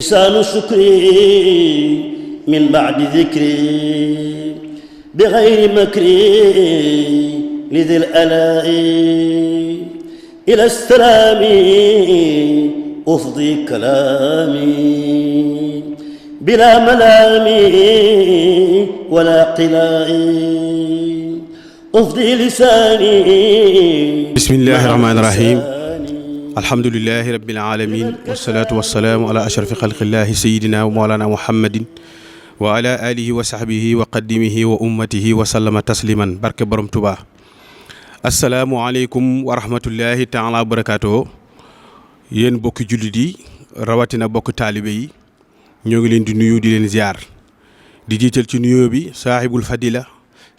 لسان شكري من بعد ذكري بغير مكري لذي الألاء إلى السلام أفضي كلامي بلا ملام ولا قلاء أفضي لساني بسم الله الرحمن الرحيم alhamdulilahi rabbil alamin wasalaatu wasalaamu ala ashrafi xalqillahi sayidina wa mawlana muhammadin wa ala alihi wa sahbihi wa qadimihi wa ummatihi wa sallama tasliman barke borom Tuubaa. asalaamualeykum wa rahmatullahi taala wa barakaatuhu. yéen bokki jullit yi rawatina bokk taalibe yi ñoo ngi leen di nuyu di leen ziar di jiital ci nuyoo bi saahibul fadila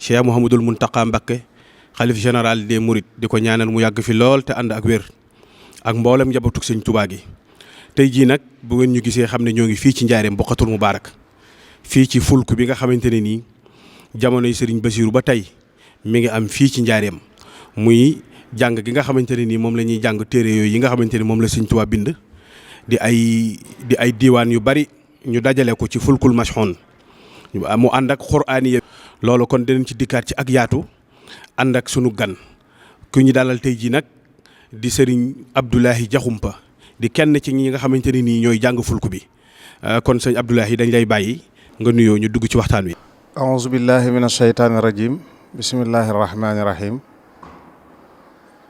Cheikh Mouhamadul Muntaqa Mbakke xalif général des Mourides di ko ñaanal mu yàgg fi lool te ànd ak wér ak mboolem njabootu sëñ Tuubaa gi. tey jii nag bu ngeen ñu gisee xam ne ñoo ngi fii ci njaareem Bokkatul Mubaarak fii ci fulk bi nga xamante ne nii jamonoy sëriñ Basiiru ba tey mi ngi am fii ci njaareem muy jàng gi nga xamante ne nii moom la ñuy jàng téere yooyu yi nga xamante ne moom la sëñ Tuubaa bind di ay diiwaan yu bari ñu dajale ko ci fulkul mashxoon mu ànd ak xuraaniya. loolu kon dinañ ci dikkaat ci ak yaatu ànd ak sunu gan ku ñu dalal tey jii nag di sëriñ Abdoulahi Diakhoumpa di kenn ci ñi nga xamante ne nii ñooy jàng fulku bi kon sëñ Abdoulahi dañ lay bàyyi nga nuyoo ñu dugg ci waxtaan wi. aouzu billahi min ashaytaani rajim bismillahi rahmaani rahim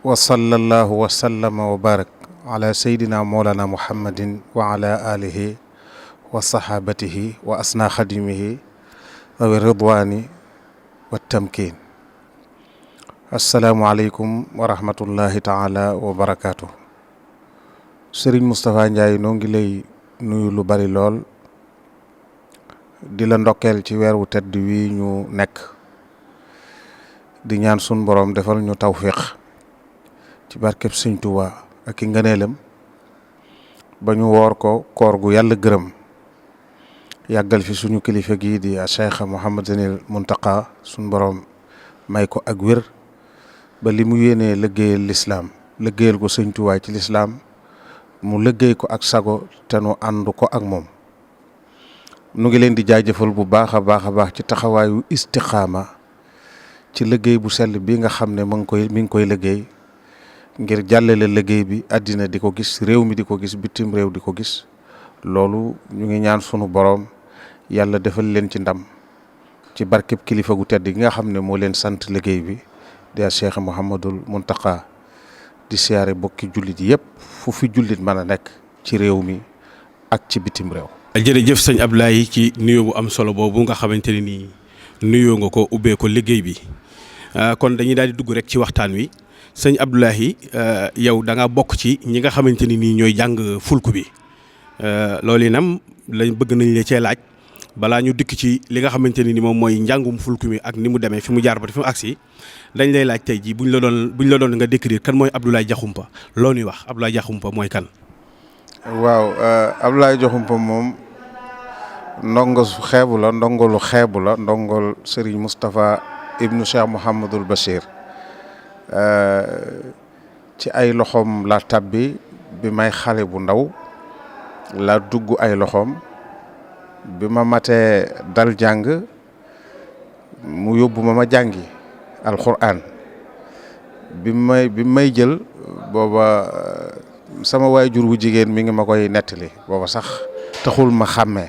wa sallallahu wa sallama wa barak ala sayyidina mawlana muhammadin wa ala alihi wa sahabatihi wa asna xadimihi wa ridwani wa tamkin. asalaamualeykum wa rahmatullahi taala wa barakaatu. Sëriñ Moustapha Ndiaye noo ngi lay nuyu lu bari lool di la ndokkeel ci weer wu tedd wi ñu nekk di ñaan sun borom defal ñu tawfiq ci barkeb Sëñ Tuubaa ak i ngëneelam ba ñu woor ko koor gu yàlla gërëm yàggal fi suñu kilifa gii di Cheikh Mouhamadul Muntaqa sun borom may ko ak wér ba li mu yéenee liggéeyal lislaam liggéeyal ko sëñ Tuubaa ci lislaam mu liggéey ko ak sago te nu ànd ko ak moom. nu ngi leen di jaajëfal bu baax a baax ci taxawaayu istiqaama ci liggéey bu sell bi nga xam ne mi ngi koy liggéey ngir jàllale liggéey bi àddina di ko gis réew mi di ko gis bitim réew di ko gis. loolu ñu ngi ñaan sunu boroom yàlla defal leen ci ndam ci barkeb kilifa gu tedd gi nga xam ne moo leen sant liggéey bi di Cheikh Mouhamadul Muntaqa di siyaare bokki jullit yëpp fu fi jullit mën a nekk ci réew mi ak ci bitim réew. jërëjëf sëñ Abdoulaye ci nuyoo bu am solo boobu nga xamante ne nii nuyoo nga ko ubbee ko liggéey bi kon dañuy daal di dugg rek ci waxtaan wi sëñ Abdoulaye yow da nga bokk ci ñi nga xamante ni nii ñooy jàng fulku bi loolu yi nam lañ bëgg nañ la cee laaj balaa ñu dikk ci li nga xamante ne ni moom mooy njàngum fulku mi ak ni mu demee fi mu jaar ba fi mu agsi dañ lay laaj tey jii buñ la doon nga décrire kan mooy Abdoulaye Diakhoumpa loo ñuy wax Abdoulaye Diakhoumpa mooy kan. waaw Abdoulaye Diakhoumpa moom ndongo su xeebu la ndongolu xeebu la ndongol Serigne Moustapha ibnu Cheikh Mouhamadul Bachir ci ay loxoom la tabbi bi may xale bu ndaw la dugg ay loxoom. bi ma matee dal jàng mu yóbbu ma jàngi alxuraan bi may jël booba sama waajur wu jigéen mi ngi ma koy nettali booba sax taxul ma xàmmee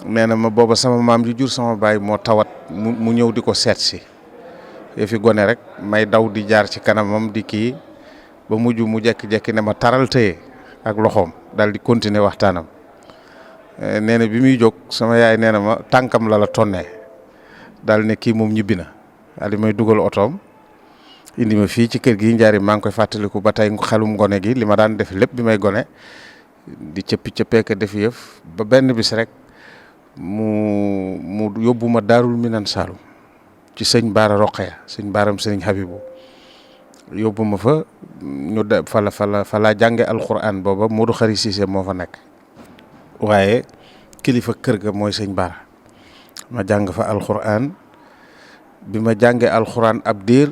nee na ma booba sama maam ji jur sama baay moo tawat mu ñëw di ko seet si fi gone rek may daw di jaar ci kanamam di kii ba mujj mu jekki-jekki ne ma taral tëye ak loxoom dal di continuer waxtaanam. nee na bi muy jóg sama yaay nee na ma tànkam la tonnee daal ne kii moom ñibbi na daal di may dugal otoom indi ma fii ci kër gi njaari maa ngi koy fàttaliku ba tey xelum gone gi li ma daan def lépp bi may gone di cëppeeka def yëf ba benn bis rek mu yóbbu ma daarul minan saalum ci sëñ Baara Roqeya sëñ Baaram sëñ Habibu yóbbu ma fa ñu de fa la jànge alquran booba Modou Khari Cissé moo fa nekk waaye kilifa kër ga mooy sëñ Baara ma jàng fa alxuraan bi ma jàngee alxuraan ab diir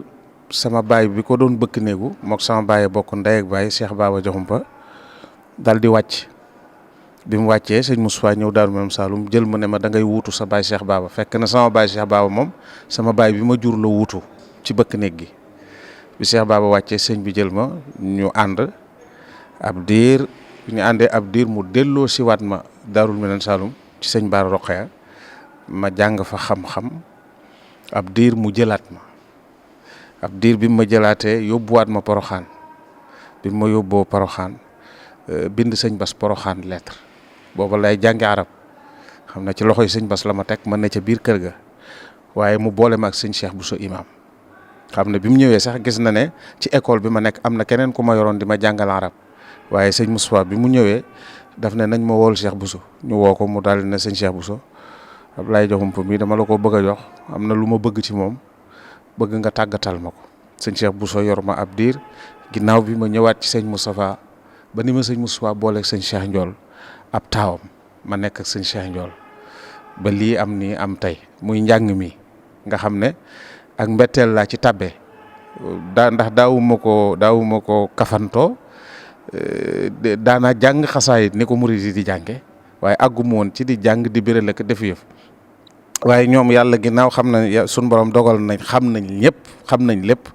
sama baay bi ko doon bëkk néegu mook sama baay bokk ndey ak baay Cheikh Baba Diakhoumpa dal di wàcc bi mu wàccee sëñ Moustapha ñëw Daaru Minam Saloum jël ma ne ma da ngay wuutu sa baay Cheikh Baba fekk na sama baay Cheikh Baba moom sama baay bi ma jur la wuutu ci bëkk néeg gi. bi Cheikh Baba wàccee sëñ bi jël ma ñu ànd ab diir ñu àndee ab diir mu delloo siwaat ma Daaru Minam Saloum ci sëñ Bara Rokhaya ma jàng fa xam-xam ab diir mu jëlaat ma ab diir bi ma jëlaatee yóbbuwaat ma Poroxaan bi ma yóbboo Poroxaan bind sëñ Bass Poroxaan lettre booba lay jàngi arab xam na ci loxoy sëñ Bass la ma teg mën na ca biir kër ga waaye mu boole ma ak sëñ Cheikh Bousso imam xam ne bi mu ñëwee sax gis na ne ci école bi ma nekk am na keneen ku ma yoroon di ma jàngal arab waaye sëñ Moustapha bi mu ñëwee daf ne nañ ma wool Cheikh Bousso ñu woo ko mu daal di ne sëñ Cheikh Bousso Ablaye joxum fa mii dama la ko bëgg a jox am na lu ma bëgg ci moom bëgg nga tàggatal ma ko sëñ Cheikh Bousso yor ma ab diir ginnaaw bi ma ñëwaat ci sëñ Moustapha ba ni ma sëñ Moustapha booleeg sëñ Cheikh Ndiol ab taawam ma nekk ak sëñ Cheikh Ndiol ba lii am nii am tey muy njàng mi nga xam ne ak mbetteel laa ci tàbbee ndax daawuma ko kafantoo daana jàng xasaayit ni ko murid yi di jànge waaye àgguma woon ci di jàng di biral ak def yëf waaye ñoom yàlla ginnaaw xam nañ suñ borom dogal nañ xam nañ ñëpp xam nañ lépp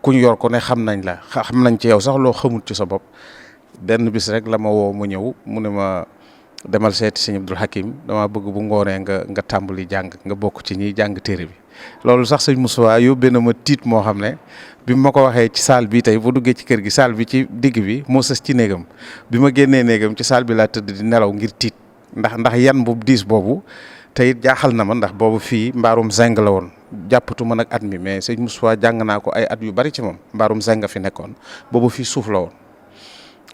ku ñu yor ko ne xam nañ la xam nañ ci yow sax loo xamul ci sa bopp benn bis rek la ma woo mu ñëw mu ne ma demal seeti sëñ Abdul Hakim dama bëgg bu ngoonee nga tàmbali jàng nga bokk ci ñiy jàng téere bi loolu sax sëñ Moustapha yóbbee na ma tiit moo xam ne bi ma ko waxee ci saal bi tey bu duggee ci kër gi saal bi ci digg bi moo sës ci néegam bi ma génnee néegam ci saal bi laa tëdd di nelaw ngir tiit ndax yan bu diis boobu te it jaaxal na ma ndax boobu fii mbaarum zeng la woon jàppatu ma nag at mi mais sëñ Moustapha jàng naa ko ay at yu bari ci moom mbaarum zeng fi nekkoon boobu fii suuf la woon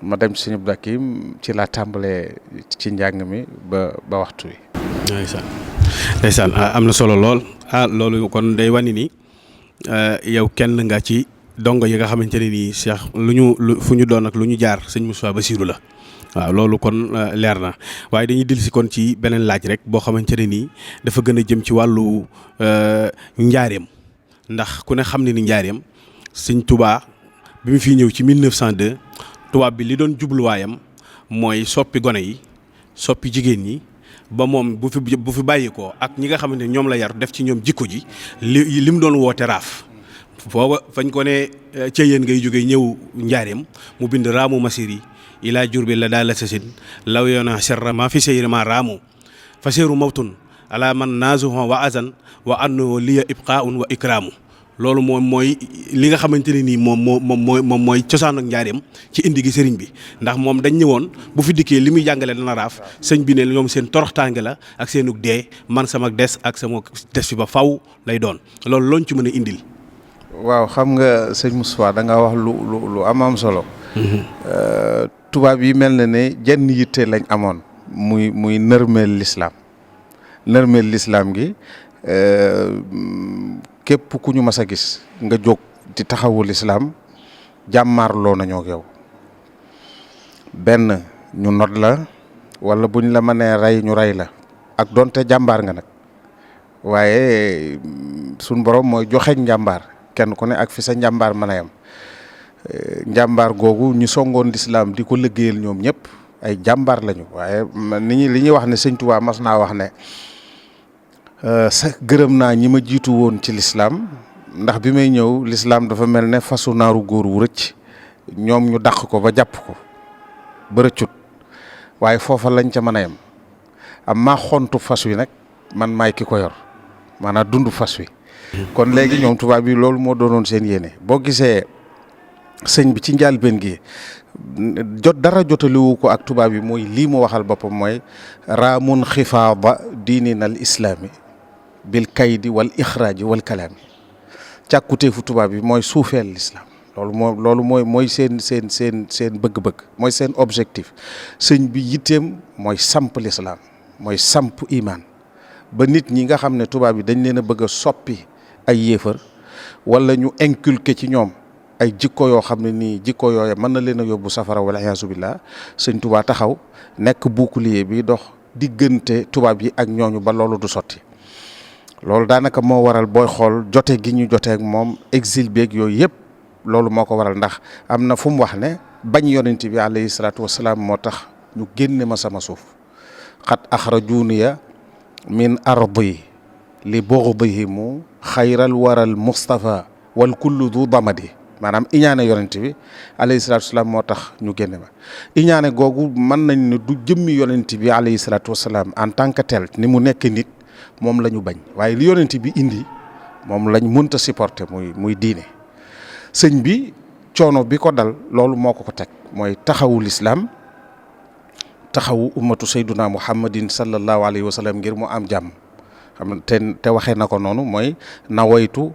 ma dem ci sëñ Abdou Hakim ci laa tàmbalee ci njàng mi ba waxtu wi. ndeysaan am na solo lool loolu kon day wane ni yow kenn nga ci dongo yi nga xamante ne nii Cheikh fu ñu doon ak lu ñu jaar sëñ Moustapha Bassirou la waaw loolu kon leer na waaye dañuy dellusi kon ci beneen laaj rek boo xamante ne nii dafa gën a jëm ci wàllu njaareem ndax ku ne xam ne ni njaareem sëñ Touba bi mu fiy ñëw ci 1902 tubaab bi li doon jubluwaayam mooy soppi gone yi soppi jigéen ñi ba moom bu fi bàyyi ko ak ñi nga xamante ne ñoom la yar def ci ñoom jikko ji li mu doon woote raaf booba fañ ko ne ca yéen ngay jógee ñëw njaareem mu bind raamu masiri ilaa jurbi la daal la sasin law yoona serra ma fi seyri ma raamu fa seeru mawtun ala man nazuhon wa azan wa anno liya ibqaun wa ikraamu loolu moom mooy li nga xamante ne nii moom mooy cosaan ak njaareem ci indi gi sëriñ bi ndax moom dañ ñëwoon bu fi dikkee li muy jàngale dana raaf sëñ bi ne ñoom seen toroxtaange la ak seenug dee man sama des ak sama des fi ba faw lay doon loolu looñ ci mën a indil. waaw xam nga sëñ Moustapha da nga wax lu am solo. tubaab yi mel na ne jenn yitte lañ amoon muy nërmeel lislaam gi. képp ku ñu mas a gis nga jóg di taxawul islaam jàmmaarloo nañoo ak yow benn ñu not la wala buñ la mënee rey ñu rey la ak donte jàmbaar nga nag waaye suñ borom mooy joxe njàmbaar kenn ku ne ak fi sa njàmbaar mën a yam njàmbaar googu ñu songoon lislaam di ko liggéeyal ñoom ñëpp ay jàmbaar lañu waaye li ñuy wax ne sëñ Tuubaa mas naa wax ne gërëm naa ñi ma jiitu woon ci lislaam ndax bi may ñëw lislaam dafa mel ne fasu naaru góor wu rëcc ñoom ñu dàq ko ba jàpp ko ba rëccut waaye foofa lañ ca mën a yem am maa xontu fas wi nag man maay ki ko yor maanaam dund fas wi kon léegi ñoom tubaab bi loolu moo doonoon seen yéene boo gisee sëñ bi ci njàlbéen gi dara jotaliwu ko ak tubaab yi mooy lii mu waxal boppam mooy raamun xifaada diinina al islaami bil kaydi wal ixraaji wal kalaami càkkuteefu tubaab yi mooy suufeel lislaam loolu mooy seen bëgg-bëgg mooy seen objectif sëñ bi yitteem mooy samp lislaam mooy samp imaan ba nit ñi nga xam ne tubaab yi dañ leen a bëgg a soppi ay yéefar wala ñu inculquer ci ñoom ay jikko yoo xam ne nii jikko yooya mën na leen a yóbbu safara wala iyaasu billah sëñ Tuubaa taxaw nekk bouclier bi dox diggante tubaab yi ak ñooñu ba loolu du sotti loolu daanaka moo waral booy xool jote gi ñu joteek moom exil beeg yooyu yëpp loolu moo ko waral ndax am na fu mu wax ne bañ yonent bi alayhi salaatu wasalaam moo tax ñu génne ma sama suuf qad axrajuniya min ardi li bugdihimu xayral waral Mustafa wal kullu du damadi maanaam iñaane yonent bi alayhi salaatu wasalaam moo tax ñu génne ma iñaane googu mën nañ ne du jëmmi yonent bi alayhi salaatu wasalaam en tant que tel ni mu nekk nit moom la ñu bañ waaye li yonent bi indi moom lañ mënta supporter muy diine sëñ bi coono bi ko dal loolu moo ko teg mooy taxawu lislaam taxawu ummatu sayduna muhammadin sallallahu alayhi wa sallam ngir mu am jàmm xam te waxee na ko noonu mooy nawaytu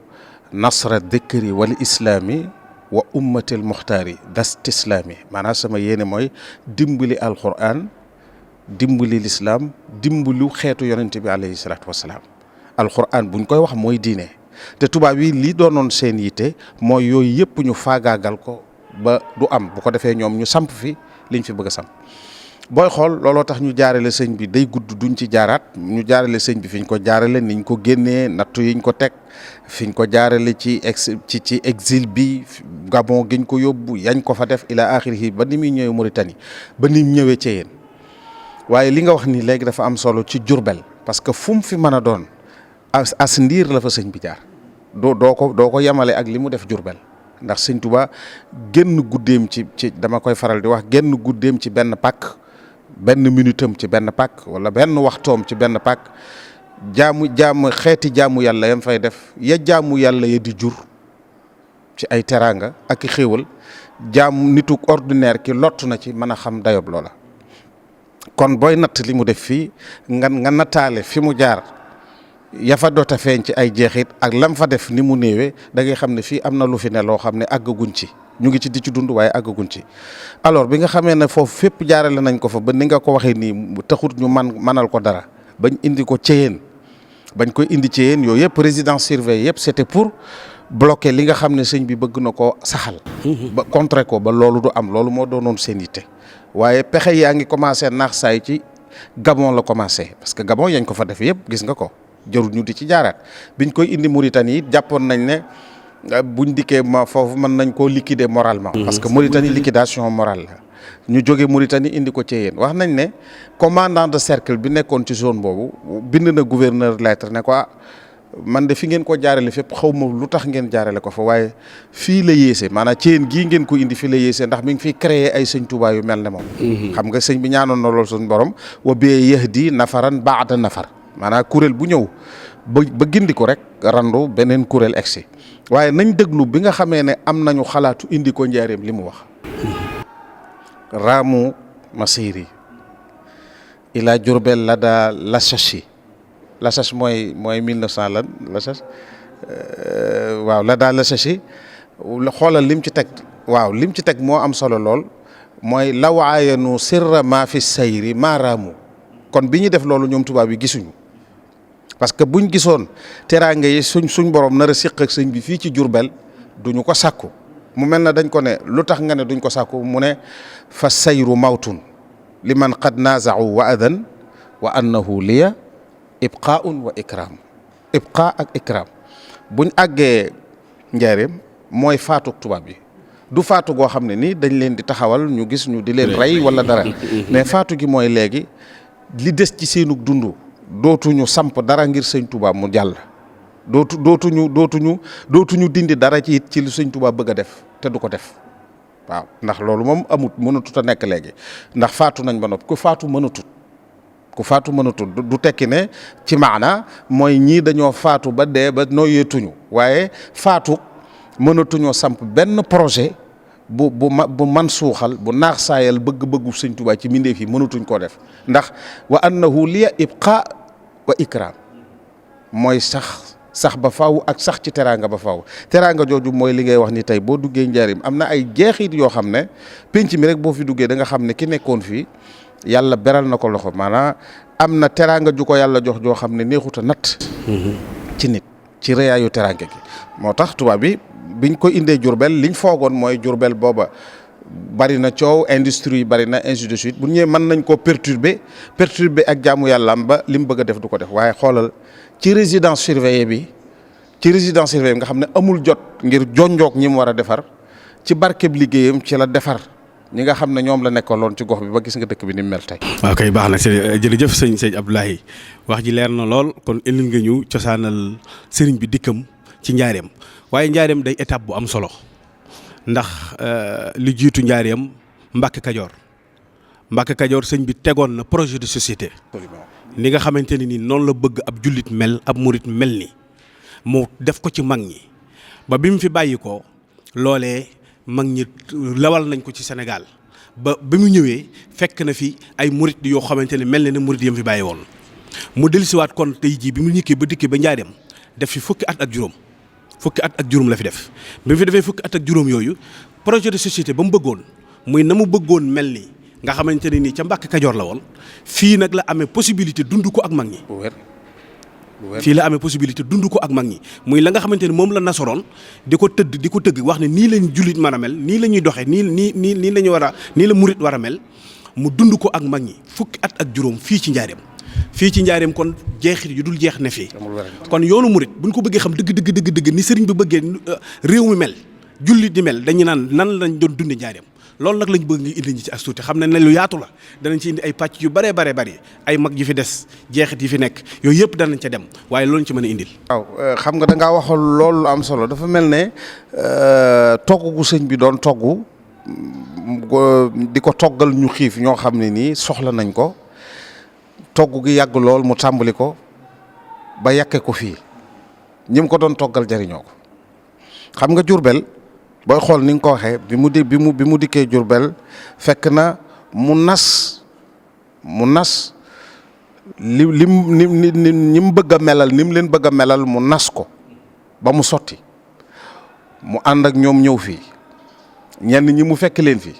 nasra dikri wal islaami wa ummatil muxtaari dastislaami maanaam sama yéene mooy dimbali alquran dimbali lislaam dimbalu xeetu yonente bi alayhi salaatu wasalaam alquran buñ koy wax mooy diine te tubaab yi lii doonoon seen yitte mooy yooyu yëpp ñu faagaagal ko ba du am bu ko defee ñoom ñu samp fi liñ fi bëgg a samp booy xool looloo tax ñu jaarale sëñ bi day gudd duñ ci jaaraat ñu jaarale sëñ bi fi ñu ko jaarale niñ ko génnee nattu yiñ ko teg fi ñu ko jaarale ci exil bi Gabon giñ ko yóbbu yañ ko fa def ila axirihi ba ni muy ñëwee Mauritanie ba ni mu ñëwee ci yéen waaye li nga wax ni léegi dafa am solo ci Jurbel parce que fu mu fi mën a doon as ndiir la fa sëñ bi jaar doo ko yemale ak li mu def Jurbel ndax sëñ Tuubaa génn guddeem ci dama koy faral di wax génn guddeem ci benn pàkk benn minutam ci benn pàkk wala benn waxtoom ci benn pàkk xeeti jaamu yàlla yam fay def ya jaamu yàlla ya di jur ci ay teraanga ak i xéewal jaamu nitu ordinaire ki lott na ci mën a xam dayob loola kon booy natt li mu def fii nga nattaale fi mu jaar ya fa doota feeñ ci ay jeexit ak lam fa def ni mu néewee da ngay xam ne fii am na lu fi ne loo xam ne àggaguñ ci ñu ngi ci di ci dund waaye àggaguñ ci alors bi nga xamee ne foofu fépp jaarale nañ ko fa ba ni nga ko waxee nii taxut ñu manal ko dara bañ indi ko Ceyeen bañ koy indi Ceyeen yooyu yëpp résidence surveillée yëpp c'était pour bloquer li nga xam ne sëñ bi bëgg na ko saxal ba contrer ko ba loolu du am loolu moo doonoon seen yitte waaye pexe yaa ngi commencé naax saay ci Gabon la commencé parce que Gabon yañ ko fa def yëpp gis nga ko jarul ñu di ci jaaraat biñ koy indi Mauritanie it jàppoon nañ ne buñ dikkee foofu mën nañ koo liquider moralement parce que Mauritanie liquidation morale la ñu jóge Mauritanie indi ko ci yéen wax nañ ne commandant de cercle bi nekkoon ci zone boobu bind na gouverneur lettre ne ko man de fi ngeen ko jaarale fépp xaw ma lu tax ngeen jaarale ko fa waaye fii la yéese maanaam ci yéen gii ngeen ko indi fii la yéese ndax mi ngi fiy créer ay sëñ Tuubaa yu mel ne moom xam nga sëñ bi ñaanoon na loolu suñ borom wa bee yahdi nafaran baada nafar maanaam kuréel bu ñëw ba gindi ko rek randu beneen kuréel egsi waaye nañ déglu bi nga xamee ne am nañu xalaatu indi ko njaareem li mu wax raamu masiri ila Jurbel la daa lachachi lachach mooy 1900 lan lachach waaw la daa lachachi xoolal lim ci teg waaw lim ci teg moo am solo lool mooy lawaayanu sirra maa fi sayri maa raamu kon bi ñu def loolu ñoom tubaab yi gisuñu parce que buñ gisoon teraanga yi suñ borom nar a siq ak sëñ bi fii ci Jurbel duñu ko sàkku mu mel na dañ ko ne lu tax nga ne duñ ko sàkku mu ne fa sayru mawtun li man qad naaza'u wa adan wa annahu liya ibqaun wa ikram ibqa ak ikram buñ àggee njaareem mooy faatu tubaab yi du faatu goo xam ne nii dañ leen di taxawal ñu gis ñu di leen rey wala dara mais faatu gi mooy léegi li des ci seenug dund dootuñu samp dara ngir sëñ Tuubaa mu jàll dootuñu dindi dara ci it ci lu sëñ Tuubaa bëgg a def te du ko def waaw ndax loolu moom mënatut a nekk léegi ndax faatu nañ ba noppi ku faatu mënatut du tekki ne ci maana mooy ñii dañoo faatu ba dee ba noyeetuñu waaye faatu mënatuñoo samp benn projet bu man suuxal bu naax saayal bëgg-bëggu sëñ Tuubaa ci mbindeef yi mënatuñ koo def ndax wa annahu liya ibqa wa ikram mooy sax ba faaw ak sax ci teraanga ba faaw teraanga jooju mooy li ngay wax ni tey boo duggee njaarim am na ay jeexit yoo xam ne penc mi rek boo fi duggee da nga xam ne ki nekkoon fii yàlla beral na ko loxo maanaam am na teraanga ju ko yàlla jox joo xam ne neexut a natt ci nit ci rëyaayu teraanga gi moo tax tubaab bi biñ ko indee Jurbel liñ foogoon mooy Jurbel booba bari na coow industrie yi bari na ainsi de suite bu ñëwee mën nañ koo perturber ak jaamu yàlla am ba li mu bëgg a def du ko def waaye xoolal ci résidence surveillée bi nga xam ne amul jot ngir jonjoog ñi mu war a defar ci barkeb liggéeyam ci la defar ñi nga xam ne ñoom la nekkaloon ci gox bi ba gis nga dëkk bi ni mu mel tey. waaw kay baax na jërëjëf sëñ Abdoulaye wax ji leer na lool kon indil nga ñu cosaanal sëriñ bi dikkam ci njaareem waaye njaareem day étape bu am solo ndax li jiitu njaareem Mbàkke Kajoor sëñ bi tegoon na projet de société ni nga xamante ne ni noonu la bëgg ab jullit mel ab murit mel ni mu def ko ci mag ñi ba bi mu fi bàyyi ko loolee mag ñi lawal nañ ko ci Sénégal ba mu ñëwee fekk na fi ay murit yoo xamante ne mel na ne murit yam fi bàyyi woon mu dellusiwaat kon tey jii bi mu ñikkee ba dikkee ba njaareem def fi fukki at ak juróom la fi def bi mu fi defee fukki at ak juróom yooyu projet de société ba mu bëggoon muy na mu bëggoon mel ni nga xamante ne nii ca Mbàkke Kajoor la woon fii nag la amee possibilité dund ko ak mag ñi. fii la amee possibilité dund ko ak mag ñi muy la nga xamante ne moom la nasoroon di ko tëgg wax ne nii lañ jullit mën a mel nii la ñuy doxee nii la ñu war a nii la murit war a mel mu dund ko ak mag ñi fukki at ak juróom fii ci njaareem kon jeexit yu dul jeex ne fii kon yoonu murit buñ ko bëggee xam dëgg ni sëriñ bi bëggee réew mi mel jullit di mel dañu naan nan lañ doon dunde njaareem loolu nag lañ bëgg nga indi ñi ci as tuuti xam ne lu yaatu la danañ ci indi ay pàcc yu bare ay mag yu fi des jeexit yi fi nekk yooyu yëpp danañ ca dem waaye loolu ci mën a indil. waaw xam nga da ngaa waxal loolu am solo dafa mel ne togg gu sëñ bi doon togg di ko toggal ñu xiif ñoo xam ne nii soxla nañ ko togg gi yàgg lool mu tàmbali ko ba yàkke ko fii ñi mu ko doon toggal jariñoo ko xam nga Jurbel booy xool ni nga ko waxee bi mu dikkee Jurbel fekk na mu nas li mu bëgg a melal ni mu leen bëgg a melal mu nas ko ba mu sotti mu ànd ak ñoom ñëw fii ñenn ñi mu fekk leen fii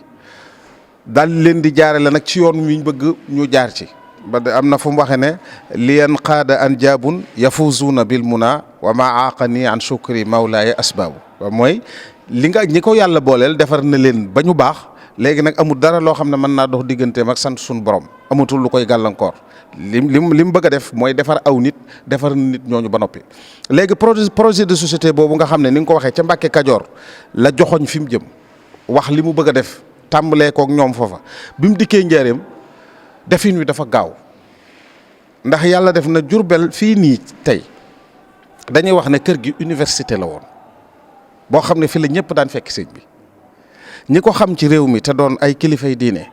daal leen di jaarale nag ci yoon wi ñu bëgg ñu jaar ci ba am na fu mu waxee ne liyan qaada an jaabun yafuzuuna bil muna wa ma aaqani an shukri mawlaaya asbaabu mooy li nga ñi ko yàlla booleel defar na leen ba ñu baax léegi nag amul dara loo xam ne mën naa dox digganteem ak sant suñu borom amatul lu koy gàllankoor li mu bëgg a def mooy defar aw nit defar nit ñooñu ba noppi. léegi projet de société boobu nga xam ne ni nga ko waxee ca Mbàkke Kajoor la joxoñ fi mu jëm wax li mu bëgg a def tàmbalee kook ñoom foofa bi mu dikkee njaareem defin wi dafa gaaw ndax yàlla def na Jurbel fii nii tey dañuy wax ne kër gi université la woon. boo xam ne fi la ñëpp daan fekk sëñ bi ñi ko xam ci réew mi te doon ay kilifay diine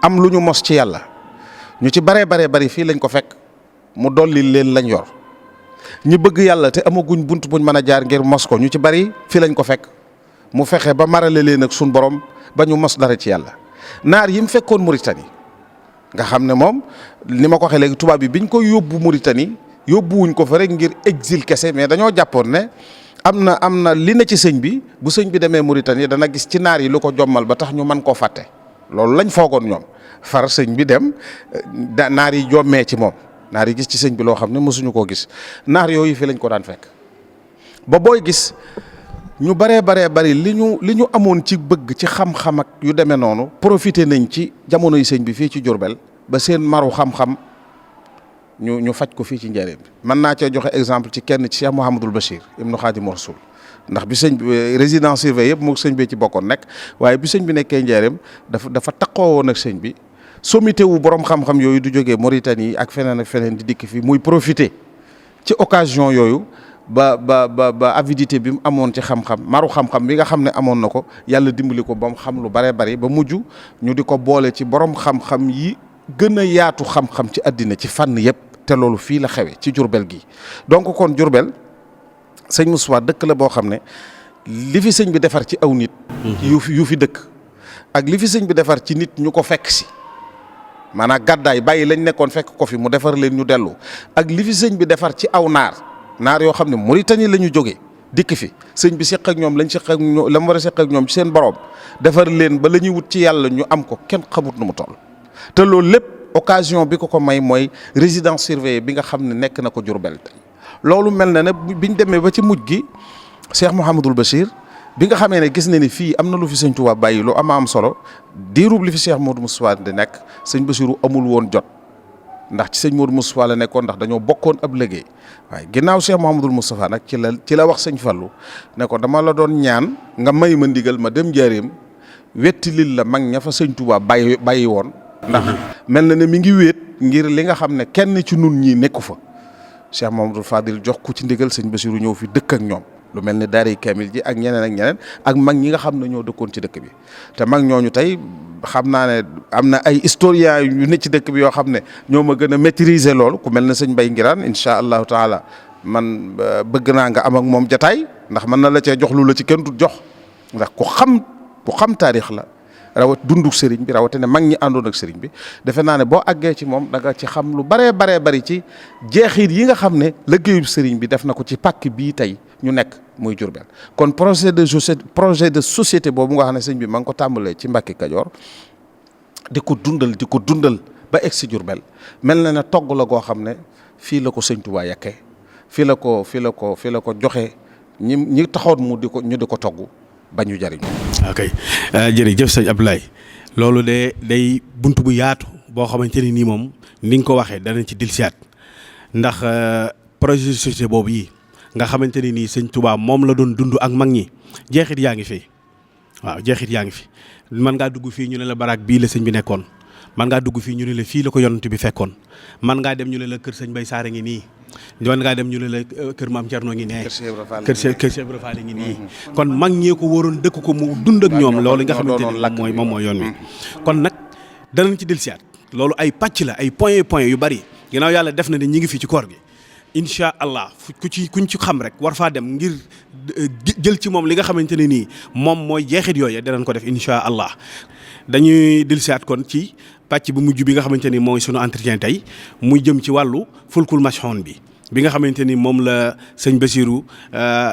am lu ñu mos ci yàlla ñu ci bari fii lañ ko fekk mu dolli leen lañ yor ñi bëgg yàlla te amaguñ bunt buñ mën a jaar ngir mos ko ñu ci bari fii lañ ko fekk mu fexe ba marale leen ak suñ borom ba ñu mos dara ci yàlla. naar yi mu fekkoon Mauritanie nga xam ne moom ni ma ko waxee léegi tubaab bi biñ ko yóbbu Mauritanie yóbbuwuñ ko fa rek ngir exil kese mais dañoo jàppoon ne. am na li na ci sëñ bi bu sëñ bi demee Mauritanie dana gis ci naar yi lu ko jommal ba tax ñu mën koo fàtte loolu lañ foogoon ñoom far sëñ bi dem naar yi jommee ci moom naar yi gis ci sëñ bi loo xam ne mosuñu koo gis naar yooyu fii lañ ko daan fekk ba booy gis ñu bari li ñu amoon ci bëgg ci xam-xam ak yu demee noonu profité nañ ci jamono yi sëñ bi fii ci Jurbel ba seen maru xam-xam ñu faj ko fii ci njaareem bi mën naa cee joxe exemple ci kenn ci Cheikh Mouhamadul Bachir ibnu Xaadimu Rasul ndax bi sëñ bi résidence surveillée yëpp moo sëñ bi ci bokkoon nekk waaye bi sëñ bi nekkee njaareem dafa taqoo woon ak sëñ bi sommité wu borom xam-xam yooyu du jógee Mauritanie ak feneen di dikk fii muy profité ci occasion yooyu ba avidité bi mu amoon ci xam-xam maru xam-xam bi nga xam ne amoon na ko yàlla dimbali ko ba mu xam lu bare bari ba mujj ñu di ko boole ci borom xam-xam yi gën a yaatu xam-xam ci àddina ci fànn yëpp. te loolu fii la xewe ci Jurbel gi donc kon Jurbel sëñ Moustapha dëkk la boo xam ne li fi sëñ bi defar ci aw nit yu fi dëkk ak li fi sëñ bi defar ci nit ñu ko fekk si maanaam gàddaay bàyyi lañ nekkoon fekk ko fi mu defar leen ñu dellu ak li fi sëñ bi defar ci aw naar yoo xam ne Mauritanie la ñu jógee dikk fi sëñ bi seq ak ñoom lañ seq ak ñoom la mu war a seq ak ñoom ci seen borom defar leen ba la ñuy wut ci yàlla ñu am ko kenn xamut nu mu toll te loolu lépp occasion bi ko may mooy résidence surveillée bi nga xam ne nekk na ko Jurbel tey loolu mel na ne biñ demee ba ci mujj gi Cheikh Mouhamadul Bachir bi nga xamee ne gis na ni fii am na lu fi sëñ Tuubaa bàyyi lu am solo diirub li fi Cheikh Modou Moustapha di nekk sëñ Bachiru amul woon jot ndax ci sëñ Modou Moustapha la nekkoon ndax dañoo bokkoon ab liggéey waaye ginnaaw Cheikh Mouhamadul Moustapha nag ci la wax sëñ Fallu ne ko dama la doon ñaan nga may ma ndigal ma dem njaareem wetti lil la mag ña fa sëñ Tuubaa bàyyi woon ndax mel na ne mi ngi wéet ngir li nga xam ne kenn ci nun ñii nekku fa Cheikh Mamadou Fadil jox ku ci ndigal sëñ Bassirou ñëw fi dëkk ak ñoom lu mel ni daara kamil ji ak ñeneen ak mag ñi nga xam ne ñoo dëkkoon ci dëkk bi te mag ñooñu tey xam naa ne am na ay historiens yu ne ci dëkk bi yoo xam ne ñoo ma gën a maîtriser loolu ku mel ne sëñ Mbay Ngiraan incha allahu taala man bëgg naa nga am ak moom jataay ndax mën na la cee jox lu la ci kenn du jox ndax ku xam taarix la rawat dunduk sëriñ bi rawatina mag ñi àndoon ak sëriñ bi defe naa ne boo àggee ci moom da nga ci xam lu baree bari ci jeexit yi nga xam ne liggéeyu sëriñ bi def na ko ci pàkk bii tey ñu nekk muy Jurbel kon projet de société boobu nga xam ne sëñ bi ma ngi ko tàmbalee ci Mbàkke Kajoor di ko dundal ba egg si Jurbel mel na ne togg la goo xam ne fii la ko sëñ Tuubaa yekkee fii la ko joxe ñi taxoon ñu di ko togg ba ñu jariñ. ok jërëjëf sëñ Abdoulaye loolu day bunt bu yaatu boo xamante ni nii moom ni nga ko waxee danañ ci dilsiyaat ndax projet de société boobu yi nga xamante ni nii sëñ Touba moom la doon dund ak mag ñi jeexit yaa ngi fi waaw jeexit yaa ngi fi man ngaa dugg fii ñu ne la baraak bii la sëñ bi nekkoon man ngaa dugg fii ñu ne la fii la ko yonent bi fekkoon man ngaa dem ñu ne la kër sëñ Bay Saare ngi nii man ngaa dem ñu ne la kër Maam Cerno ngi nee kër Cheikh Ibra Fall ngi nii kon mag ñee ko waroon dëkk ko mu dund ak ñoom loolu nga xamante ni moom mooy yoon wi kon nag danañ ci dellusiwaat loolu ay pàcc la ay point yu bari ginnaaw yàlla def na ne ñi ngi fii ci koor gi incha allah kuñ ci xam rek war faa dem ngir jël ci moom li nga xamante ne nii moom mooy jeexit yooyu danañ ko def incha allah dañuy dellusiwaat kon ci pàcc bu mujj bi nga xamante ni mooy sunu entretien tey muy jëm ci wàllu fulkul mashxoon bi nga xamante ni moom la sëñ Bassirou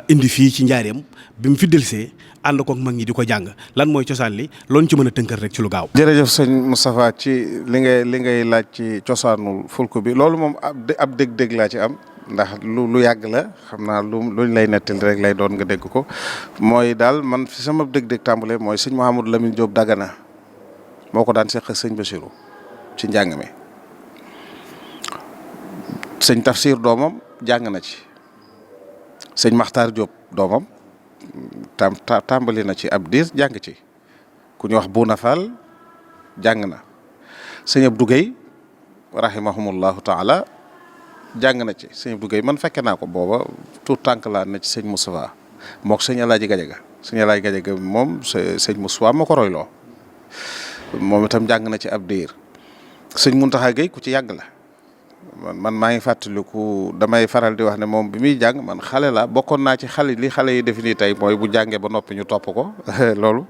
indi fii ci njaareem bi mu fi delsee ànd kook mag ñi di ko jàng lan mooy cosaan li loolu ci mën a tënkal rek ci lu gaaw. jërëjëf sëñ Moustapha ci li ngay laaj ci cosaanul fulku bi loolu moom ab dégg-dégg laa ci am ndax lu yàgg la xam naa luñ lay nettali rek lay doon nga dégg ko mooy daal man fi sama dégg-dégg tàmbale mooy sëñ Mouhamadou Lamine Diop Dagana moo ko daan seq sëñ Bassirou ci njàng mi. sëñ Tafsir doomam jàng na ci sëñ Makhtar Diop doomam tàmbali na ci ab diir jàng ci ku ñuy wax Bouna Fall jàng na sëñ Abdou Guèye rahimahumullahu taala jàng na ci sëñ Abdou Guèye man fekke naa ko booba tout tànk laa na ci sëñ Moustapha mook sëñ Alaaji Gajaga moom sëñ Moustapha moo ko royloo moom itam jàng na ci ab diir sëñ Mountakha Guèye ku ci yàgg la man maa ngi fàttaliku damay faral di wax ne moom bi muy jàng man xale la bokkoon naa ci xale yi def nii tey mooy bu jàngee ba noppi ñu topp ko loolu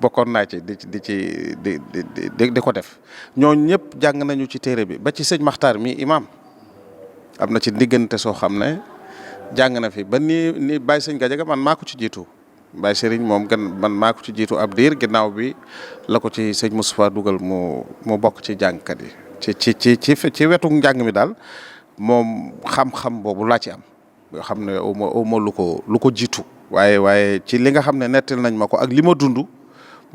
bokkoon naa ci di ko def ñooñu ñëpp jàng nañu ci téere bi ba ci sëñ Maxtaar mi imam am na ci diggante soo xam ne jàng na fi ba ni Baye Sëñ Gajaga man maa ko ci jiitu Baye Serigne moom man maa ko ci jiitu ab diir ginnaaw bi la ko ci sëñ Moustapha dugal mu bokk ci jàngkat yi. ci wetu njàng mi daal moom xam-xam boobu laa ci am yoo xam ne au moins lu ko jiitu waaye ci li nga xam ne nettal nañ ma ko ak li ma dund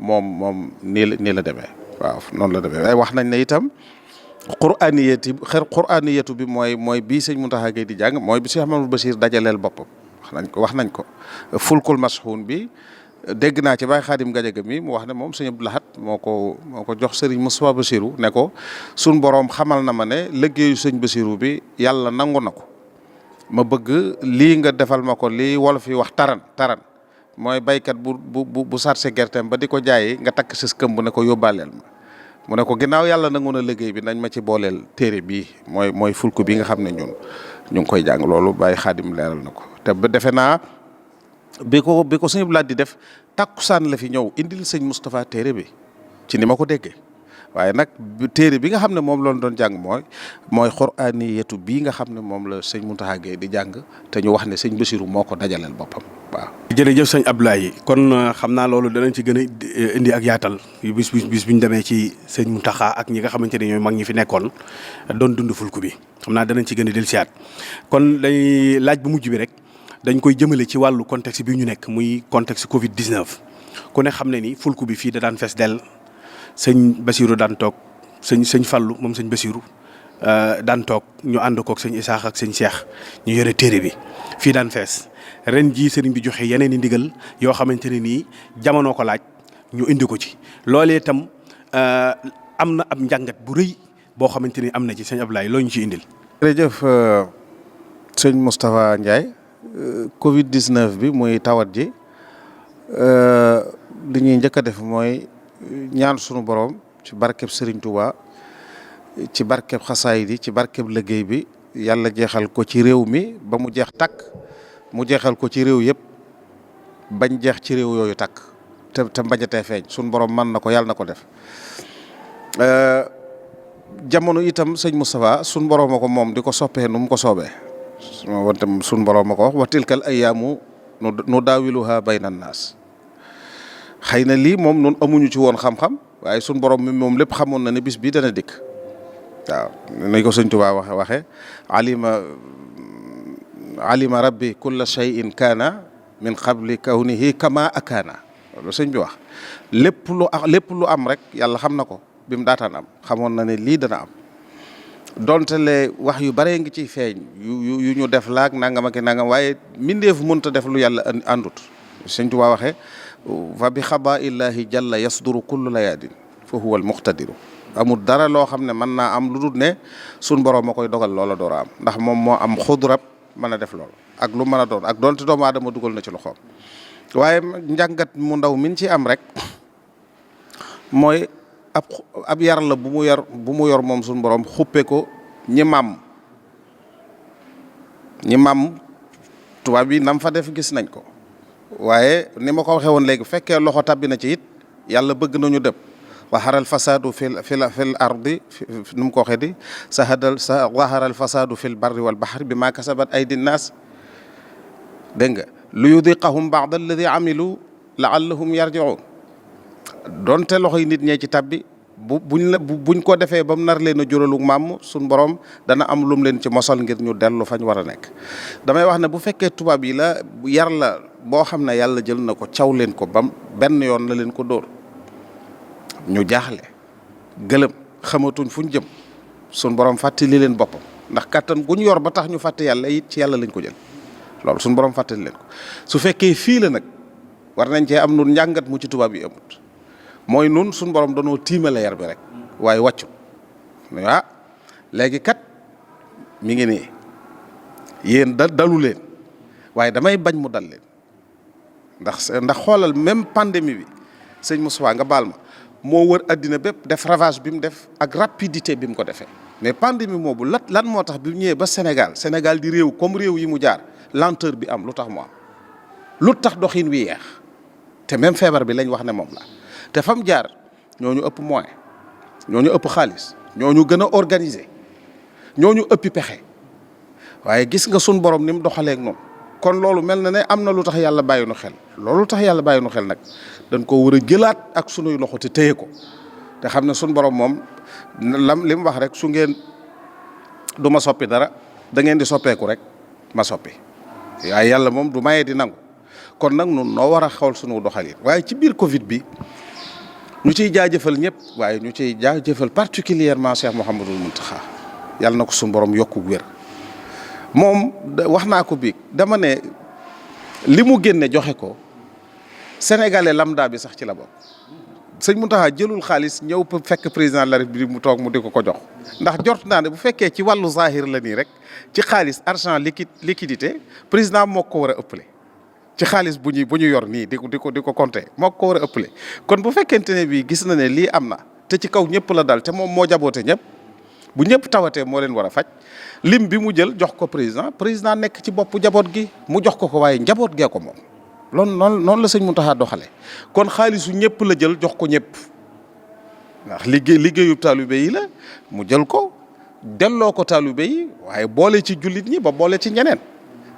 moom nii la demee waaw noonu la demee waaye wax nañ ne itam quraaniyatu bi mooy bii sëñ Mountakha Guèye di jàng mooy bi Cheikh Mamadou Bachir dajaleel boppam wax nañ ko fulkul masxuun bi dégg naa ci Baye Khadim Gajaga mi mu wax ne moom sëñ Abdou Lahad moo ko jox Serigne Moustapha Bassirou ne ko sun boroom xamal na ma ne liggéeyu sëñ Bassirou bi yàlla nangu na ko ma bëgg lii nga defal ma ko lii wolof yi wax taran mooy baykat bu sarse gerteem ba di ko jaayi nga takk sës këmb ne ko yóbbaaleel ma mu ne ko ginnaaw yàlla nangu na liggéey bi nañ ma ci booleel téere bii mooy fulku bi nga xam ne ñun ñu ngi koy jàng loolu Baye Khadim leeral na ko te ba defe naa bi ko sëñ Abdou Lahad di def takkusaan la fi ñëw indil sëñ Moustapha téere bi ci ni ma ko déggee waaye nag téere bi nga xam ne moom loolu doon jàng mooy quraaniyatu bii nga xam ne moom la sëñ Mountakha Guèye di jàng te ñu wax ne sëñ Bassirou moo ko dajaleel boppam waaw. jërëjëf sëñ Abdoulaye kon xam naa loolu danañ ci gën a indi ak yaatal bis bi ñu demee ci sëñ Mountakha ak ñi nga xamante ne ñooy mag ñi fi nekkoon doon dund fulku bi xam naa danañ ci gën a dellusiwaat kon dañuy laaj bu mujj bi rek. dañ koy jëmale ci wàllu contexte bi ñu nekk muy contexte Covid 19 ku ne xam ne ni fulku bi fii da daan fees dell sëñ Bassirou daan toog sëñ Fallou moom sëñ Bassirou daan toog ñu ànd koog sëñ Isaax ak sëñ Cheikh ñu yore téere bi fii daan fees ren jii sëriñ bi joxe yeneen i ndigal yoo xamante ne nii jamono ko laaj ñu indi ko ci loolee itam am na ab njàngat bu rëy boo xamante ni am na ci sëñ Ablaye loo ñu ci indil. jërëjëf sëñ Moustapha Ndiaye Covid 19 bi muy tawat ji li ñuy njëkk a def mooy ñaan sunu borom ci barkeb Serigne Touba ci barkeb xasaayid yi ci barkeb liggéey bi yàlla jeexal ko ci réew mi ba mu jeex takk mu jeexal ko ci réew yëpp bañ jeex ci réew yooyu takk te mbañatee feeñ sunu borom mën na ko yàlla na ko def. jamono itam sëñ Moustapha sunu borom a ko moom di ko soppee nu mu ko soobee wante sunu borom a ko wax wa tilkal ayyaamu nu daawiluha bayna naas xëy na lii moom noonu amuñu ci woon xam-xam waaye sunu borom mi moom lépp xamoon na ne bis bii dana dikk waaw nañ ko sëñ Tuubaa waxe alima rabbi kulla shay'in kaana min qabli kawnihi kama akaana loolu sëñ bi wax lépp lu am rek yàlla xam na ko bi mu daataan am xamoon na ne lii dana am donte le wax yu bare ngi ciy feeñ yu ñu def laak nangam ak nangam waaye mbindeef mënta def lu yàlla àndut sëñ Tuubaa waxe fa bi xaba illahi jalla yasduru kullu layaadin fa huwa al muqtadiru amul dara loo xam ne mën naa am lu dul ne suñ borom ma koy dogal loola door a am ndax moom moo am xudrab mën a def loolu ak lu mën a doon ak donte doomu aadama dugal na ci loxoom waaye njàngat mu ndaw min ci am rek mooy ab yar la bu mu yor moom suñ borom xuppe ko ñi mam tubaab yi nam fa def gis nañ ko waaye ni ma ko waxee woon léegi fekkee loxo tabbi na ci it yàlla bëgg nañu dëpp waharal fasadu fil ardi nu mu ko waxee di waharal fasadu fil barri wal bahri bi ma kasabat aydi naas dégg nga lu yudiqahum ba'da alladi amilu laallahum yarji'un donte loxoy nit ñee ci tabbi buñ ko defee ba mu nar leen a juralu maam suñ borom dana am lum leen ci mosal ngir ñu dellu fañ war a nekk damay wax ne bu fekkee tubaab yi la yar la boo xam ne yàlla jël na ko caw leen ko bam benn yoon la leen ko dóor ñu jaaxle gëlëm xamatuñ fuñ jëm suñ borom fàttali leen boppam ndax kattan gu ñu yor ba tax ñu fàtte yàlla it ci yàlla lañ ko jël loolu suñ borom fàttali leen ko su fekkee fii la nag war nañ cee am nun njàngat mu ci tubaab yi amut mooy nun suñ borom danoo tiimale yar bi rek waaye wàccu léegi kat mi ngi nii yéen dalu leen waaye damay bañ mu dal leen ndax xoolal même pandémie bi sëñ Moussa nga baal ma moo wër addina bépp def ravage bi mu def ak rapidité bi mu ko defee mais pandémie moobu lan moo tax bi mu ñëwee ba Sénégal di réew comme réew yi mu jaar lenteur bi am lu tax mu am lu tax doxin wi yeex te même feebar bi lañ wax ne moom la te fam jaar ñooñu ëpp moyen ñooñu ëpp xaalis ñooñu gën a organiser ñooñu ëppi pexe waaye gis nga sun borom ni mu doxalee ak noonu kon loolu mel na ne am na lu tax yàlla bàyyi nu xel loolu tax yàlla bàyyi nu xel nag dañ ko war a jëlaat ak sunuy loxo te téye ko te xam ne sun borom moom li mu wax rek su ngeen du ma soppi dara da ngeen di soppeeku rek ma soppi waaye yàlla moom du mayee di nangu kon nag nun noo war a xawal sunu doxalin waaye ci biir Covid bi ñu ciy jaajëfal ñëpp waaye ñu ciy jaajëfal particulièrement Cheikh Mouhamadul Mountakha yàlla na ko suñu borom yokku wér moom wax naa ko biig dama ne li mu génne joxe ko sénégalais lambda bi sax ci la bokk sëñ Mountakha jëlul xaalis ñëw fekk président de la République mu toog mu di ko jox ndax jort naa ne bu fekkee ci wàllu zahir la nii rek ci xaalis argent liquidité président moo ko war a ëppale ci xaalis bu ñu yor nii di ko compter moo ko war a ëppale kon bu fekkente ne bii gis na ne lii am na te ci kaw ñëpp la dal te moom moo jaboote ñëpp bu ñëpp tawatee moo leen war a faj lim bi mu jël jox ko président nekk ci bopp njaboot gi mu jox ko waaye njaboot gee ko moom noonu la sëñ Mountakha doxale kon xaalisu ñëpp la jël jox ko ñëpp ndax liggéeyu taalibe yi la mu jël ko delloo ko taalibe yi waaye boole ci jullit ñi ba boole ci ñeneen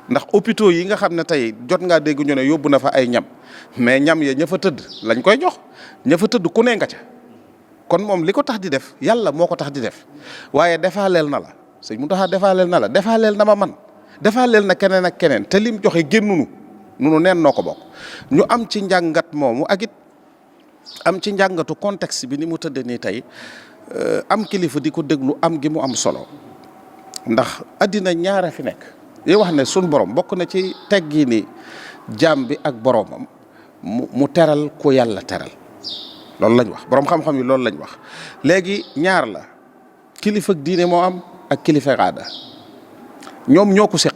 ndax hôpitaux yi nga xam ne tey jot ngaa dégg ñu ne yóbbu na fa ay ñam mais ñam ya ña fa tëdd lañ koy jox ña fa tëdd ku ne nga ca kon moom li ko tax di def yàlla moo ko tax di def waaye defaaleel na la sëñ Mountakha defaaleel na la defaaleel na ma man defaaleel na keneen ak keneen te lim joxe génnunu nunu neen noo ko bokk ñu am ci njàngat moomu ak it am ci njàngatu contexte bi ni mu tëddee nii tey am kilifa di ko déglu am gi mu am solo ndax addina ñaara fi nekk yi wax ne sun borom bokk na ci teggi ni jaam bi ak boromam mu teral ku yàlla teral loolu lañ wax borom xam-xam yi loolu lañ wax. léegi ñaar la kilifa diine moo am ak kilifa aada ñoom ñoo ko seq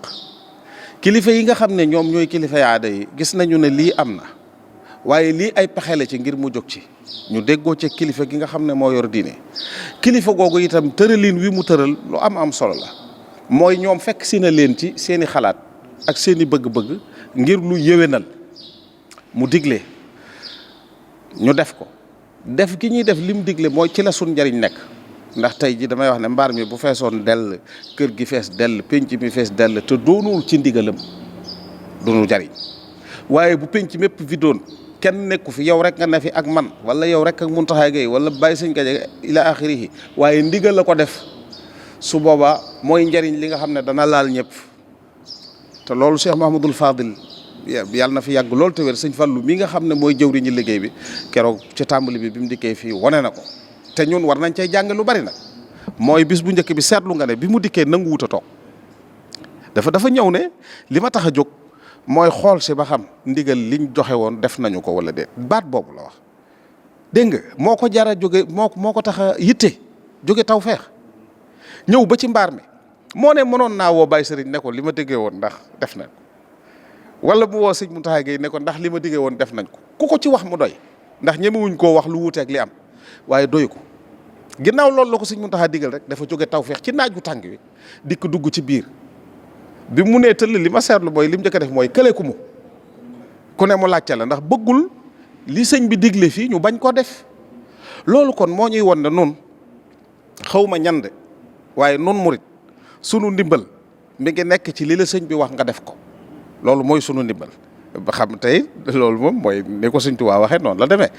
kilifa yi nga xam ne ñoom ñooy kilifa aada yi gis nañu ne lii am na waaye lii ay pexe la ci ngir mu jóg ci ñu déggoo ci kilifa gi nga xam ne moo yor diine kilifa googu itam tëralin wi mu tëral lu am solo la mooy ñoom fekk si na leen ci seeni xalaat ak seeni bëgg-bëgg ngir lu yéwénal mu digle ñu def ko def gi ñuy def lim digle mooy ci la sun njariñ nekk ndax tey ji damay wax ne mbaar mi bu feesoon dell kër gi fees dell penc mi fees dell te doonul ci ndigalam doonul jariñ waaye bu penc mépp fi doon kenn nekku fi yow rek nga ne fi ak man wala yow rek ak Muntaxa Gay wala bàyyi sëñ Gaje ila axirihi waaye ndigal la ko def su boobaa mooy njariñ li nga xam ne dana laal ñëpp te loolu Cheikh Mahamadul Fadil yàlla na fi yàgg loolu te wér sëñ Fallu mi nga xam ne mooy jëwriñu liggéey bi keroog ci tàmbali bi mu dikkee fii wane na ko te ñun war nañ cay jàng lu bari nag mooy bis bu njëkk bi seetlu nga ne bi mu dikkee nangu wut a toog dafa ñëw ne li ma tax a jóg mooy xool si ba xam ndigal liñ joxe woon def nañu ko wala déet baat boobu la wax dégg nga moo ko jara jóge moo ko tax a yitte jóge taw feex ñëw ba ci mbaar mi moo ne mënoon naa woo Baye Sëriñ ne ko li ma déggee woon ndax def nañ ko wala mu woo sëñ Muntaxa Gay ne ko ndax li ma diggee woon def nañ ko ku ko ci wax mu doy ndax ñemewuñ koo wax lu wuuteeg li am waaye doyu ko ginnaaw loolu la ko sëñ Muntaxa digal rek dafa jóge taw feex ci naaj gu tàng wi dikk dugg ci biir bi mu nee tëll li ma seetlu mooy li mu njëkk a def mooy kële ku mu ku ne mu laajte la ndax bëggul li sëñ bi digle fii ñu bañ koo def loolu kon moo ñuy won ne nun xawma ñande waaye nun murit sunu ndimbal mi ngi nekk ci li la sëñ bi wax nga def ko loolu mooy sunu ndimbal ba xam tey loolu moom mooy ni ko sëñ Tuubaa waxee noonu la demee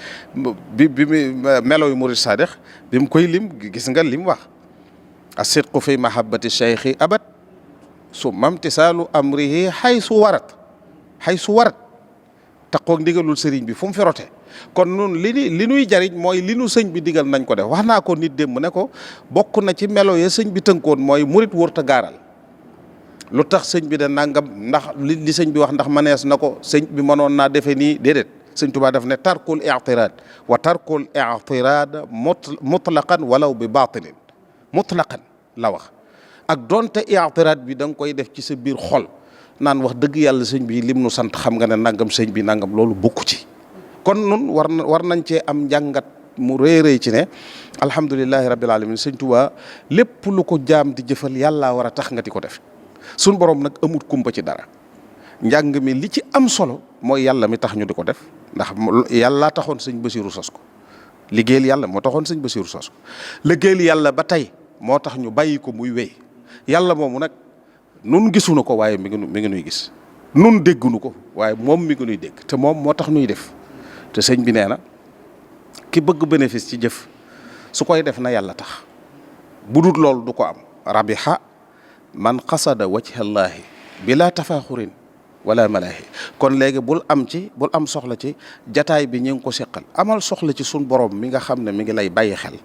bi melo yu murit saadix bi mu koy lim gis nga lim wax as-sidqu fi mahabbati cheikhi abad su mamtisaalu amrihi xaysu warat taqoog ndigalul sëriñ bi fu mu fi rote kon nun li nuy jariñ mooy li nu sëñ bi digal nañ ko def wax naa ko nit démb ne ko bokk na ci melo ya sëñ bi tënkoon mooy murit wërta gaaral lu tax sëñ bi da nangam ndax li sëñ bi wax ndax manees na ko sëñ bi mënoon naa defee nii déedéet sëñ Tuubaa daf ne tarkul i'tiraad wa tarkul i'tiraad mutlaqan walaw bi baatilin mutlaqan la wax ak donte i'tiraad bi da nga koy def ci sa biir xol naan wax dëgg yàlla sëñ bi lim nu sant xam nga ne nangam sëñ bi nangam loolu bokku ci kon nun war nañ cee am njàngat mu rëy ci ne alhamdulilahi rabbil alamin sëñ Tuubaa lépp lu ko jaam di jëfal yàlla war a tax nga di ko def suñ borom nag amut kumpa ci dara njàng mi li ci am solo mooy yàlla mi tax ñu di ko def ndax yàlla taxoon sëñ Basiiru sos ko liggéeyal yàlla moo taxoon sëñ Basiiru sos ko liggéeyal yàlla ba tey moo tax ñu bàyyi ko muy wéy yàlla moomu nag nun gisuñu ko waaye mi ngi nuy gis nun dégguñu ko waaye moom mi ngi nuy dégg te moom moo tax nuy def te sëñ bi nee na ki bëgg bénéfice ci jëf su koy def na yàlla tax bu dul loolu du ko am rabiha man qasada wajhallaahi bila tafaaxurin wala malaahi kon léegi bul am soxla ci jataay bi ñu ngi ko seqal amal soxla ci sun borom mi nga xam ne mi ngi lay bàyyi xel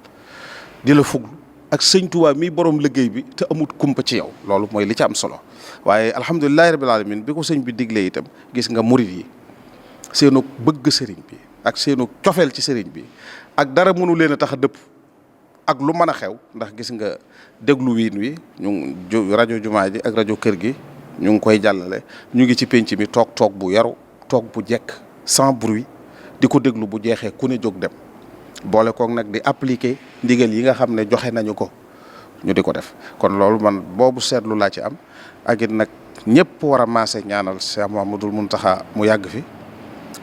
di la fuglu ak sëñ Tuubaa mi borom liggéey bi te amut kumpa ci yow loolu mooy li ci am solo waaye alhamdulilahi rabbil alamin bi ko sëñ bi diglee itam gis nga murit yi seenu bëgg sëriñ bi ak seenu cofeel ci sëriñ bi ak dara mënu leen a tax a dëpp ak lu mën a xew ndax gis nga déglu wiin wi ñu rajo jumaa ji ak rajo kër gi ñu ngi koy jàllale ñu ngi ci penc mi toog bu yaru toog bu jekk sans bruit di ko déglu bu jeexee ku ne jóg dem boole koog nag di appliquer ndigal yi nga xam ne joxe nañu ko ñu di ko def kon loolu man boobu seetlu laa ci am ak it nag ñëpp war a maase ñaanal Cheikh Mouhamadoul Mountakha mu yàgg fi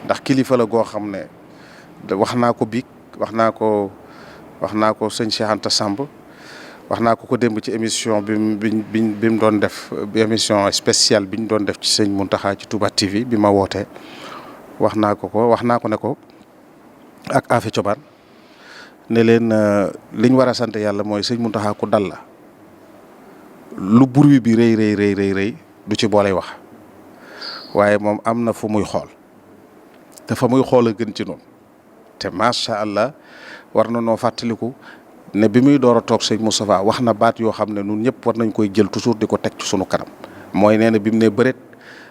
ndax kilifa la goo xam ne wax naa ko biig wax naa ko sëñ Cheikh Anta Samb wax naa ko démb ci émission bi mu doon def émission spéciale bi ñu doon def ci sëñ Mountakha ci Touba TV bi ma wootee wax naa ko ne ko ak Afe Cobaan ne leen liñ war a sant yàlla mooy sëñ Mountakha ku dal la lu bruit bi rëy du ci booley wax waaye moom am na fu muy xool te fa muy xool a gën ci noonu te macha allah war na noo fàttaliku ne bi muy door a toog sëñ Moustapha wax na baat yoo xam ne ñun ñëpp war nañ koy jël toujours di ko teg ci sunu kanam mooy nee na bi mu ne bëreet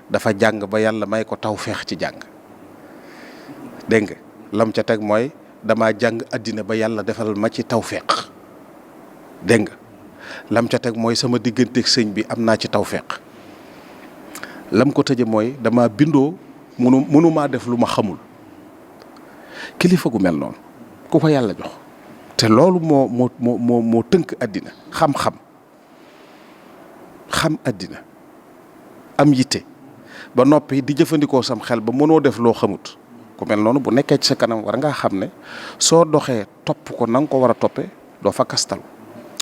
dafa jàng ba yàlla may ko tawfeex ci jàng dégg nga lam ca teg mooy damaa jàng àddina ba yàlla defal ma ci tawféq dégg nga lam ca teg mooy sama digganteeg sëñ bi am naa ci tawféq lam ko tëje mooy dama bindoo mënumaa def lu ma xamul. kilifa gu mel noonu ku ko yàlla jox te loolu moo tënk àddina xam àddina am yitte ba noppi di jëfandikoo sam xel ba mënoo def loo xamut ku mel noonu bu nekkee ci sa kanam war ngaa xam ne soo doxee topp ko na nga ko war a toppee doo fa kastalu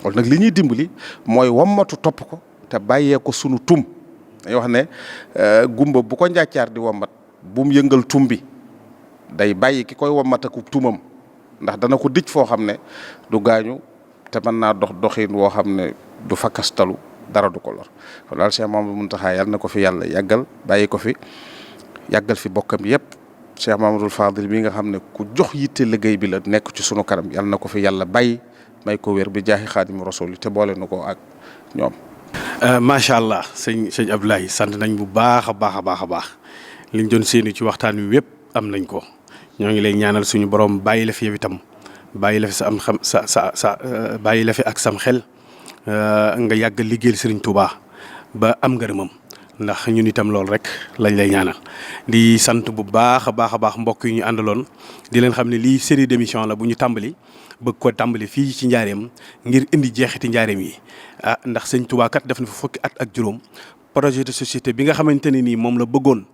loolu nag li ñuy dimbali mooy wommatu topp ko te bàyyee ko sunu tum dañuy wax ne gumba bu ko njàccaar di wommat bu mu yëngal tum bi day bàyyi ki koy wommataku tumam ndax dana ko dij foo xam ne du gaañu te mën naa doxin woo xam ne du fa kastalu dara du ko lor kon daal Cheikh Mamadou Mountakha yàlla na ko fi yàlla yàggal bàyyi ko fi yàggal fi bokkam yëpp Cheikh Mamadou Fadil bi nga xam ne ku jox yitte liggéey bi la nekk ci sunu kanam yàlla na ko fi yàlla bàyyi may ko wér bi jaaxi Xaadimu Rasuul te boole na ko ak ñoom. macha allah sëñ Abdoulaye sant nañ bu baax a baax liñ doon séenu ci waxtaan wi wépp am nañ ko ñoo ngi lay ñaanal suñu borom bàyyi la fi yow itam bàyyi la fi sa am xam sa bàyyi la fi ak sam xel. nga yàgg liggéeyal Serigne Touba ba am ngërëmam ndax ñun itam loolu rek lañ lay ñaanal di sant bu baax a baax mbokk yi ñu àndaloon di leen xam ne lii série d'émission la bu ñu tàmbali bëgg ko tàmbali fii ci njaareem ngir indi jeexiti njaareem yi ndax sëñ Touba kat def na fa fukki at ak juróom projet de société bi nga xamante ne nii moom la bëggoon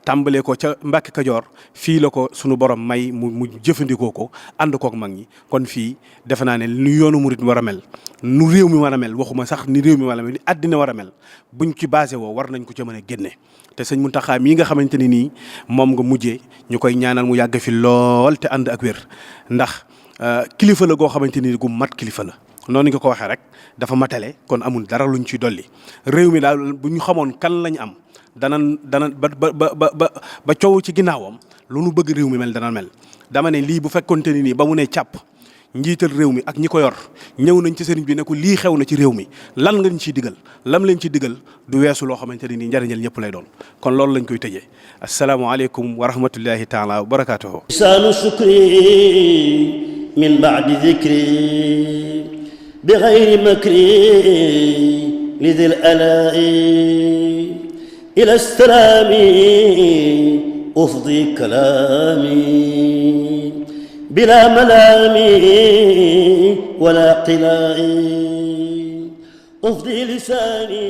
tàmbalee ko ca Mbàkke Kajoor fii la ko sunu borom may mu jëfandikoo ko ànd kook mag ñi kon fii defe naa ne nu yoonu murit war a mel nu réew mi war a mel waxuma sax ni réew mi war a mel ni àddina war a mel buñ ci basé woo war nañ ko ca mën a génne te sëñ Mountakha mii nga xamante ne nii moom nga mujjee ñu koy ñaanal mu yàgg fi lool te ànd ak wér ndax kilifa la goo xamante ni gu mat kilifa la noonu nga ko waxee rek dafa matale kon amul dara luñ ci dolli réew mi daal bu ñu xamoon kan lañ am dana ba coow ci ginnaawam lu nu bëgg réew mi mel dana mel dama ne lii bu fekkonte ni nii ba mu ne càpp njiital réew mi ak ñi ko yor ñëw nañ ci sëriñ bi ne ko lii xew na ci réew mi lan nga ñu ciy digal lam leen ci digal du weesu loo xamante ne nii njariñal ñëpp lay doon kon loolu lañ koy tëjee asalaamaaleykum wa rahmatullahi taala wa barakaatuhu lisaanu shukri min baadi dikri bi gayri makri li dil alaa'i ila salaami ufdi kalaami bila malaami wala qilaai ufdi lisaani